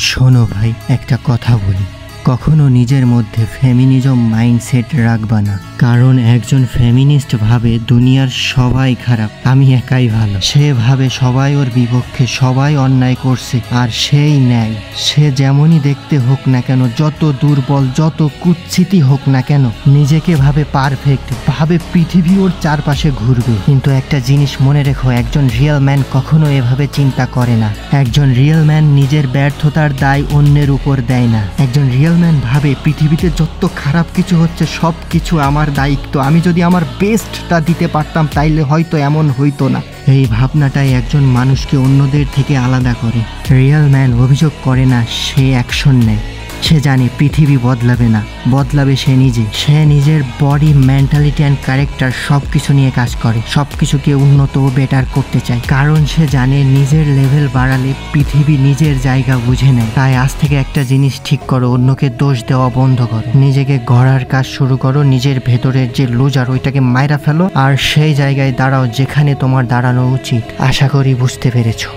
শোনো ভাই, একটা কথা বলি, কখনো নিজের মধ্যে ফেমিনিজম মাইন্ডসেট রাখবা না। কারণ একজন ফেমিনিস্ট ভাবে দুনিয়ার সবাই খারাপ, আমি একাই ভালো। সে ভাবে সবাই ওর বিপক্ষে, সবাই অন্যায় করছে আর সেই ন্যায়। সে যেমনই দেখতে হোক না কেন, যত দুর্বল, যত কুৎসিতই হোক না কেন, নিজেকে ভাবে পারফেক্ট, ভাবে পৃথিবী ওর চারপাশে ঘুরবে। কিন্তু একটা জিনিস মনে রেখো, একজন রিয়েল ম্যান কখনো এভাবে চিন্তা করে না। একজন রিয়েল ম্যান নিজের ব্যর্থতার দায় অন্যের উপর দেয় না। একজন রিয়েল ম্যান ভাবে পৃথিবীতে যত খারাপ কিছু হচ্ছে সব কিছু আমার দায়িত্ব, আমি যদি আমার বেস্টটা দিতে পারতাম তাইলে হয়তো এমন হইতো না। এই ভাবনাটাই একজন মানুষকে অন্যদের থেকে আলাদা করে। রিয়েল ম্যান অভিযোগ করে না, সে অ্যাকশন নেয়। সে জানে পৃথিবী বদলাবে না, বদলাবে সে নিজে। সে নিজের বডি, মেন্টালিটি অ্যান্ড ক্যারেক্টার সব কিছু নিয়ে কাজ করে, সব কিছুকে উন্নত ও বেটার করতে চায়। কারণ সে জানে নিজের লেভেল বাড়ালে পৃথিবী নিজের জায়গা বুঝে নেয়। তাই আজ থেকে একটা জিনিস ঠিক করো, অন্যকে দোষ দেওয়া বন্ধ করো, নিজেকে গড়ার কাজ শুরু করো। নিজের ভেতরের যে লুজার ওইটাকে মাইরা ফেলো আর সেই জায়গায় দাঁড়াও যেখানে তোমার দাঁড়ানো উচিত। আশা করি বুঝতে পেরেছো।